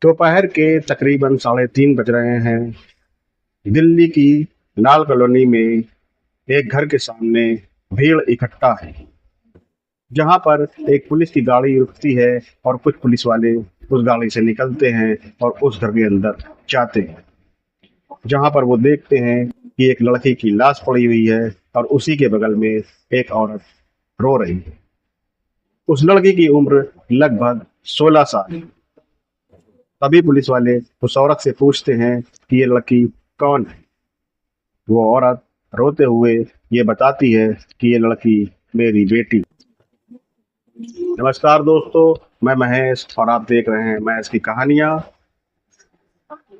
दोपहर के तकरीबन 3:30 बज रहे हैं। दिल्ली की लाल कॉलोनी में एक घर के सामने भीड़ इकट्ठा है, जहां पर एक पुलिस की गाड़ी रुकती है और कुछ पुलिस वाले उस गाड़ी से निकलते हैं और उस घर के अंदर जाते हैं, जहां पर वो देखते हैं कि एक लड़की की लाश पड़ी हुई है और उसी के बगल में एक औरत रो रही है। उस लड़की की उम्र लगभग 16 साल है। तभी पुलिस वाले उस औरत से पूछते हैं कि ये लड़की कौन है। वो औरत रोते हुए ये बताती है कि ये लड़की मेरी बेटी। नमस्कार दोस्तों, मैं महेश और आप देख रहे हैं महेश की कहानियाँ।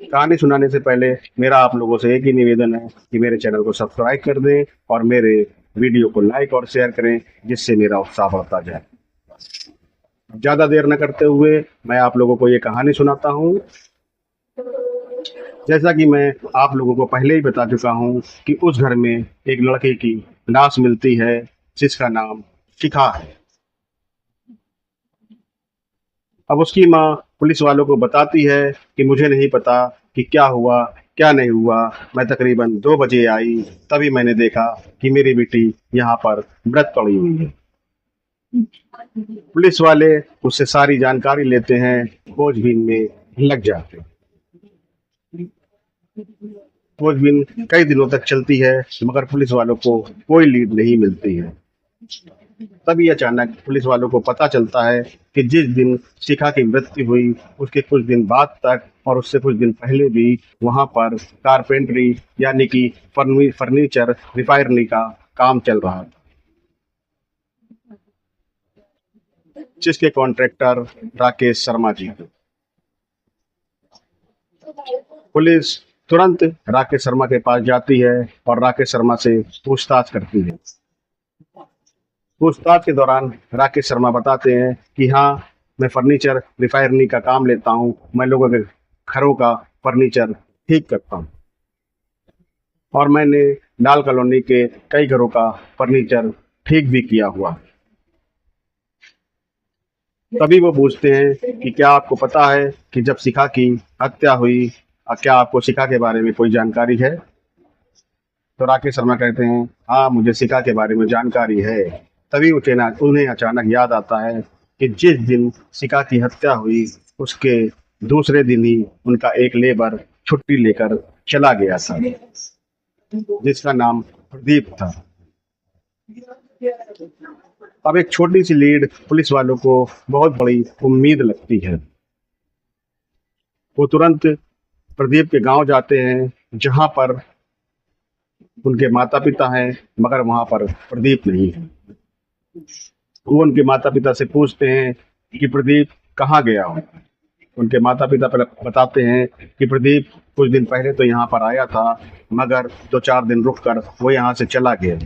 कहानी सुनाने से पहले मेरा आप लोगों से एक ही निवेदन है कि मेरे चैनल को सब्सक्राइब कर दें और मेरे वीडियो को लाइक और शेयर करें, जिससे मेरा उत्साह बढ़ता जाए। ज़्यादा देर न करते हुए मैं आप लोगों को ये कहानी सुनाता हूँ। जैसा कि मैं आप लोगों को पहले ही बता चुका हूँ कि उस घर में एक लड़के की लाश मिलती है, जिसका नाम शिखा है। अब उसकी माँ पुलिस वालों को बताती है कि मुझे नहीं पता कि क्या हुआ क्या नहीं हुआ। मैं तकरीबन 2 बजे आई, तभी मैंने देखा कि मेरी बेटी यहाँ पर मृत पड़ी हुई है। पुलिस वाले उससे सारी जानकारी लेते हैं, खोजबीन में लग जाते हैं। खोजबीन कई दिनों तक चलती है, मगर पुलिस वालों को कोई लीड नहीं मिलती है। तभी अचानक पुलिस वालों को पता चलता है कि जिस दिन शिखा की मृत्यु हुई, उसके कुछ दिन बाद तक और उससे कुछ दिन पहले भी वहां पर कारपेंटरी यानी कि फर्नीचर रिफाइनरी का काम चल रहा था, जिसके कॉन्ट्रैक्टर राकेश शर्मा जी थे। पुलिस तुरंत राकेश शर्मा के पास जाती है और राकेश शर्मा से पूछताछ करती है। पूछताछ के दौरान राकेश शर्मा बताते हैं कि हाँ, मैं फर्नीचर रिफाइनरी का काम लेता हूँ, मैं लोगों के घरों का फर्नीचर ठीक करता हूँ और मैंने लाल कॉलोनी के कई घरों का फर्नीचर ठीक भी किया हुआ है। तभी वो पूछते हैं कि क्या आपको पता है कि जब शिखा की हत्या हुई, क्या आपको शिखा के बारे में कोई जानकारी है? तो राकेश शर्मा कहते हैं, हाँ, मुझे शिखा के बारे में जानकारी है। तभी उन्हें अचानक याद आता है कि जिस दिन शिखा की हत्या हुई, उसके दूसरे दिन ही उनका एक लेबर छुट्टी लेकर चला गया था, जिसका नाम प्रदीप था। अब एक छोटी सी लीड पुलिस वालों को बहुत बड़ी उम्मीद लगती है। वो तुरंत प्रदीप के गांव जाते हैं, जहां पर उनके माता पिता हैं, मगर वहां पर प्रदीप नहीं है। वो उनके माता पिता से पूछते हैं कि प्रदीप कहाँ गया हो। उनके माता पिता बताते हैं कि प्रदीप कुछ दिन पहले तो यहाँ पर आया था, मगर 2-4 दिन रुककर वो यहाँ से चला गया।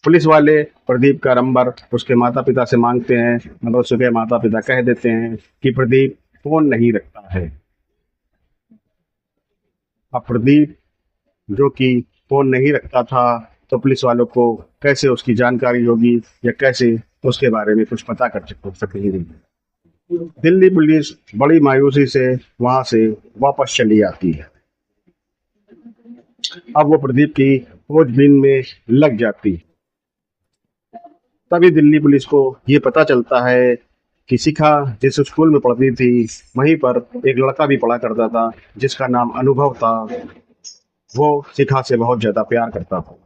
पुलिस वाले प्रदीप का नंबर उसके माता पिता से मांगते हैं, मगर उसके माता पिता कह देते हैं कि प्रदीप फोन नहीं रखता है। अब प्रदीप जो कि फोन नहीं रखता था, तो पुलिस वालों को कैसे उसकी जानकारी होगी या कैसे उसके बारे में कुछ पता कर सकेंगे। दिल्ली पुलिस बड़ी मायूसी से वहां से वापस चली आती है। अब वो प्रदीप की खोजबीन में लग जाती है। तभी दिल्ली पुलिस को ये पता चलता है कि शिखा जिस स्कूल में पढ़ती थी, वहीं पर एक लड़का भी पढ़ा करता था, जिसका नाम अनुभव था। वो शिखा से बहुत ज्यादा प्यार करता था।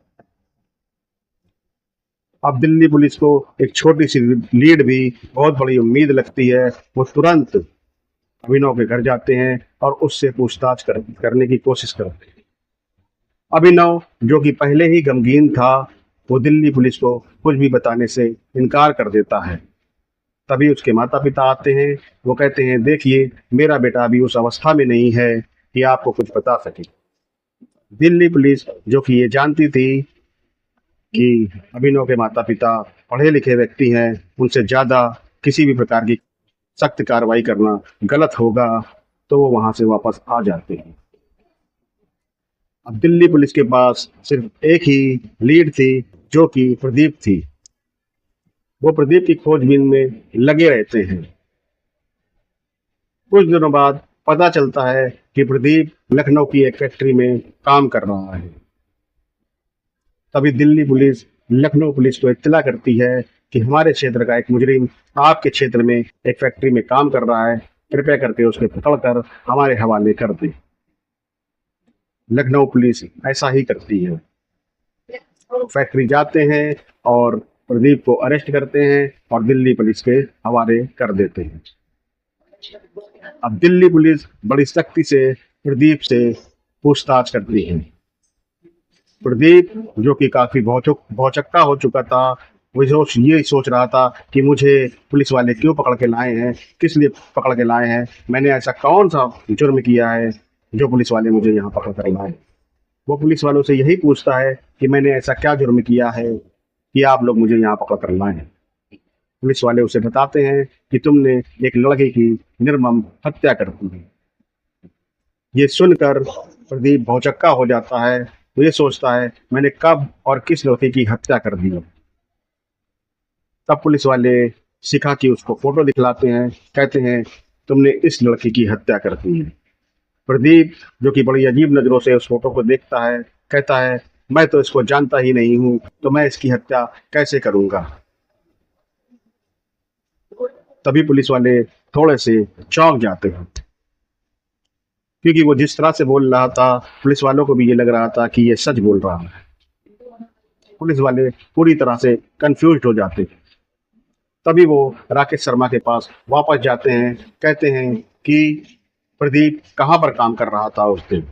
अब दिल्ली पुलिस को एक छोटी सी लीड भी बहुत बड़ी उम्मीद लगती है। वो तुरंत अभिनव के घर जाते हैं और उससे पूछताछ करने की कोशिश करते हैं। अभिनव, जो कि पहले ही गमगीन था, वो दिल्ली पुलिस को कुछ भी बताने से इनकार कर देता है। तभी उसके माता पिता आते हैं। वो कहते हैं, देखिए, मेरा बेटा अभी उस अवस्था में नहीं है कि आपको कुछ बता सके। दिल्ली पुलिस, जो कि ये जानती थी कि अभिनव के माता पिता पढ़े लिखे व्यक्ति हैं, उनसे ज़्यादा किसी भी प्रकार की सख्त कार्रवाई करना गलत होगा, तो वो वहां से वापस आ जाते हैं। अब दिल्ली पुलिस के पास सिर्फ एक ही लीड थी, जो कि प्रदीप थी। वो प्रदीप की खोजबीन में लगे रहते हैं। कुछ दिनों बाद पता चलता है कि प्रदीप लखनऊ की एक फैक्ट्री में काम कर रहा है। तभी दिल्ली पुलिस लखनऊ पुलिस को इत्तला करती है कि हमारे क्षेत्र का एक मुजरिम आपके क्षेत्र में एक फैक्ट्री में काम कर रहा है, कृपया करके उसको पकड़कर हमारे हवाले कर दे। लखनऊ पुलिस ऐसा ही करती है। फैक्ट्री जाते हैं और प्रदीप को अरेस्ट करते हैं और दिल्ली पुलिस के हवाले कर देते हैं। अब दिल्ली पुलिस बड़ी सख्ती से प्रदीप से पूछताछ करती है। प्रदीप जो कि काफी भौचक्का हो चुका था, वो ये सोच रहा था कि मुझे पुलिस वाले क्यों पकड़ के लाए हैं, किस लिए पकड़ के लाए हैं, मैंने ऐसा कौन सा जुर्म किया है जो पुलिस वाले मुझे यहाँ पकड़ कर लाए। वो पुलिस वालों से यही पूछता है कि मैंने ऐसा क्या जुर्म किया है कि आप लोग मुझे यहाँ पकड़ कर लाए हैं। पुलिस वाले उसे बताते हैं कि तुमने एक लड़के की निर्मम हत्या कर दी है। ये सुनकर प्रदीप भौचक्का हो जाता है। वो ये सोचता है मैंने कब और किस लड़के की हत्या कर दी। तब पुलिस वाले शिखा की उसको फोटो दिखलाते हैं, कहते हैं तुमने इस लड़की की हत्या कर दी है। प्रदीप जो कि बड़ी अजीब नजरों से उस फोटो को देखता है, कहता है मैं तो इसको जानता ही नहीं हूं, तो मैं इसकी हत्या कैसे करूंगा। तभी पुलिस वाले थोड़े से चौंक जाते हैं, क्योंकि वो जिस तरह से बोल रहा था पुलिस वालों को भी ये लग रहा था कि ये सच बोल रहा है। पुलिस वाले पूरी तरह से कंफ्यूज हो जाते हैं। तभी वो राकेश शर्मा के पास वापस जाते हैं, कहते हैं कि प्रदीप कहाँ पर काम कर रहा था उस दिन।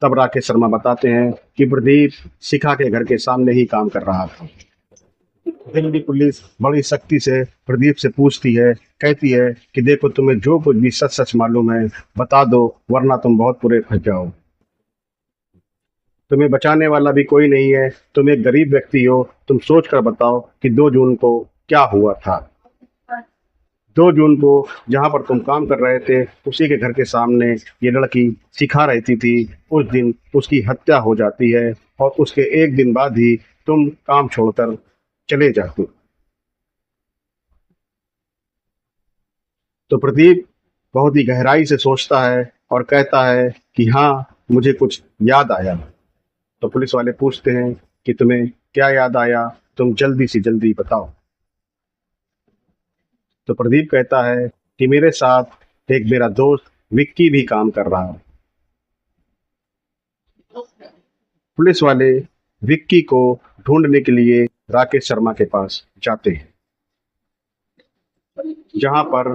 तब राकेश शर्मा बताते हैं कि प्रदीप शिखा के घर के सामने ही काम कर रहा था। दिल्ली पुलिस बड़ी सख्ती से प्रदीप से पूछती है, कहती है कि देखो तुम्हें जो कुछ भी सच सच मालूम है बता दो, वरना तुम बहुत बुरे फंस जाओ। तुम्हें बचाने वाला भी कोई नहीं है, तुम एक गरीब व्यक्ति हो, तुम सोच कर बताओ कि 2 जून को क्या हुआ था। 2 जून को जहां पर तुम काम कर रहे थे उसी के घर के सामने ये लड़की सिखा रहती थी, उस दिन उसकी हत्या हो जाती है और उसके एक दिन बाद ही तुम काम छोड़कर चले जाते। तो प्रदीप बहुत ही गहराई से सोचता है और कहता है कि हाँ मुझे कुछ याद आया। तो पुलिस वाले पूछते हैं कि तुम्हें क्या याद आया, तुम जल्दी से जल्दी बताओ। तो प्रदीप कहता है कि मेरे साथ एक मेरा दोस्त विक्की भी काम कर रहा है। पुलिस वाले विक्की को ढूंढने के लिए राकेश शर्मा के पास जाते हैं, जहां पर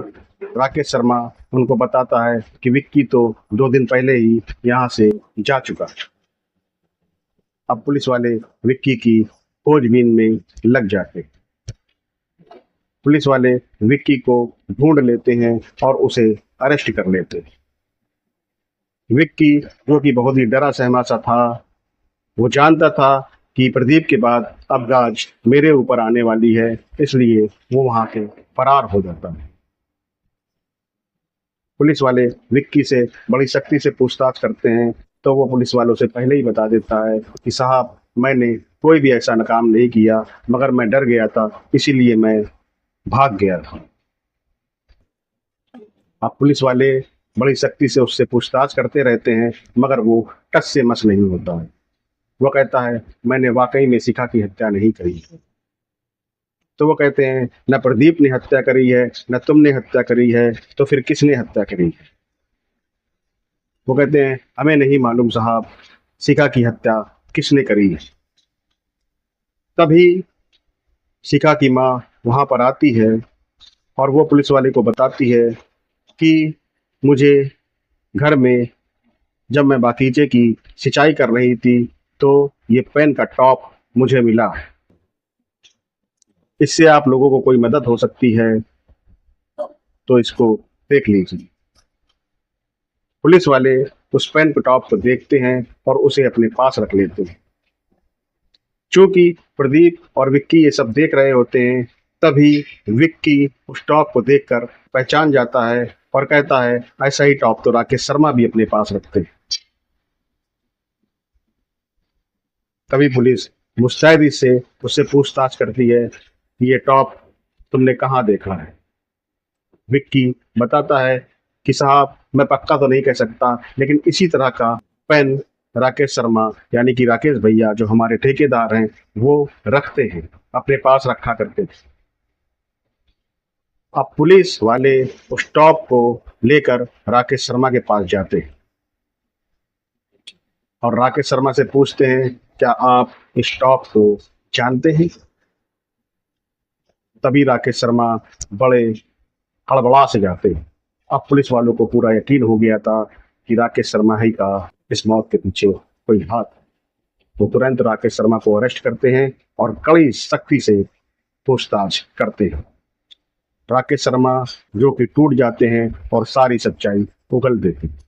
राकेश शर्मा उनको बताता है कि विक्की तो 2 दिन पहले ही यहाँ से जा चुका। अब पुलिस वाले विक्की की खोजबीन में लग जाते। पुलिस वाले विक्की को ढूंढ लेते हैं और उसे अरेस्ट कर लेते। विक्की जो कि बहुत ही डरा सहमा सा था, वो जानता था कि प्रदीप के बाद अब गाज मेरे ऊपर आने वाली है, इसलिए वो वहां से फरार हो जाता है। पुलिस वाले विक्की से बड़ी सख्ती से पूछताछ करते हैं, तो वो पुलिस वालों से पहले ही बता देता है कि साहब मैंने कोई भी ऐसा काम नहीं किया, मगर मैं डर गया था इसीलिए मैं भाग गया था। अब पुलिस वाले बड़ी सख्ती से उससे पूछताछ करते रहते हैं, मगर वो टस से मस नहीं होता है। वो कहता है मैंने वाकई में शिखा की हत्या नहीं करी। तो वो कहते हैं न प्रदीप ने हत्या करी है न तुमने हत्या करी है, तो फिर किसने हत्या करी है। वो कहते हैं हमें नहीं मालूम साहब, शिखा की हत्या किसने करी है। तभी शिखा की माँ वहां पर आती है और वो पुलिस वाले को बताती है कि मुझे घर में जब मैं बागीचे की सिंचाई कर रही थी तो ये पेन का टॉप मुझे मिला, इससे आप लोगों को कोई मदद हो सकती है तो इसको देख लीजिए। पुलिस वाले उस पेन के टॉप को देखते हैं और उसे अपने पास रख लेते हैं। चूंकि प्रदीप और विक्की ये सब देख रहे होते हैं, तभी विक्की उस टॉप को देखकर पहचान जाता है और कहता है ऐसा ही टॉप तो राकेश शर्मा भी अपने पास रखते हैं। तभी पुलिस मुस्तैदी से उससे पूछताछ करती है कि ये टॉप तुमने कहाँ देखा है। विक्की बताता है कि साहब मैं पक्का तो नहीं कह सकता, लेकिन इसी तरह का पेन राकेश शर्मा यानी कि राकेश भैया जो हमारे ठेकेदार हैं वो रखते हैं, अपने पास रखा करते थे। अब पुलिस वाले उस टॉप को लेकर राकेश शर्मा के पास जाते हैं और राकेश शर्मा से पूछते हैं, क्या आप इस टॉप को जानते हैं? तभी राकेश शर्मा बड़े हड़बड़ा से जाते हैं। अब पुलिस वालों को पूरा यकीन हो गया था कि राकेश शर्मा ही का इस मौत के पीछे कोई हाथ है। वो तुरंत राकेश शर्मा को अरेस्ट करते हैं और कड़ी सख्ती से पूछताछ करते हैं। राकेश शर्मा जो कि टूट जाते हैं और सारी सच्चाई उगल देते हैं।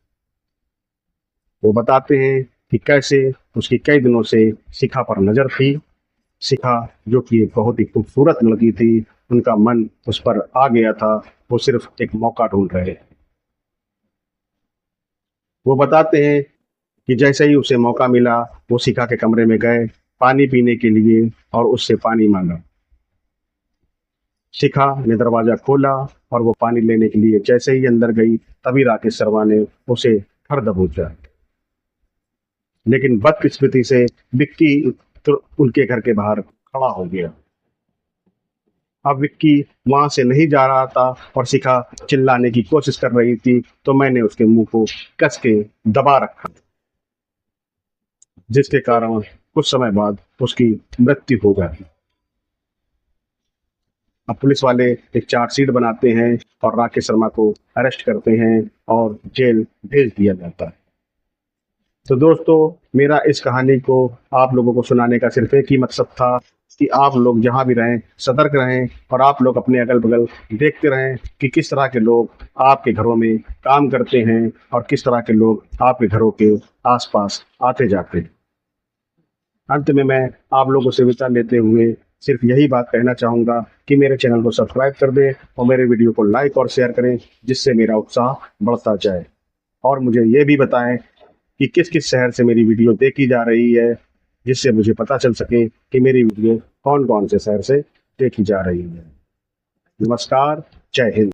वो बताते हैं कि कैसे उसकी कई दिनों से शिखा पर नजर थी। शिखा जो कि एक बहुत ही खूबसूरत लड़की थी, उनका मन उस पर आ गया था, वो सिर्फ एक मौका ढूंढ रहे। वो बताते हैं कि जैसे ही उसे मौका मिला वो शिखा के कमरे में गए पानी पीने के लिए और उससे पानी मांगा। शिखा ने दरवाजा खोला और वो पानी लेने के लिए जैसे ही अंदर गई तभी राकेश शर्मा ने उसे धर दबोचा। लेकिन बदकिस्मती से विक्की तो उनके घर के बाहर खड़ा हो गया। अब विक्की वहां से नहीं जा रहा था और शिखा चिल्लाने की कोशिश कर रही थी, तो मैंने उसके मुंह को कस के दबा रखा, जिसके कारण कुछ समय बाद उसकी मृत्यु हो गई। अब पुलिस वाले एक चार्जशीट बनाते हैं और राकेश शर्मा को अरेस्ट करते हैं और जेल भेज दिया जाता है। तो दोस्तों, मेरा इस कहानी को आप लोगों को सुनाने का सिर्फ एक ही मकसद था कि आप लोग जहां भी रहें सतर्क रहें और आप लोग अपने अगल बगल देखते रहें कि किस तरह के लोग आपके घरों में काम करते हैं और किस तरह के लोग आपके घरों के आसपास आते जाते हैं। अंत में मैं आप लोगों से विदा लेते हुए सिर्फ यही बात कहना चाहूँगा कि मेरे चैनल को सब्सक्राइब कर दें और मेरे वीडियो को लाइक और शेयर करें, जिससे मेरा उत्साह बढ़ता जाए। और मुझे ये भी बताएं कि किस किस शहर से मेरी वीडियो देखी जा रही है, जिससे मुझे पता चल सके कि मेरी वीडियो कौन कौन से शहर से देखी जा रही है। नमस्कार, जय हिंद।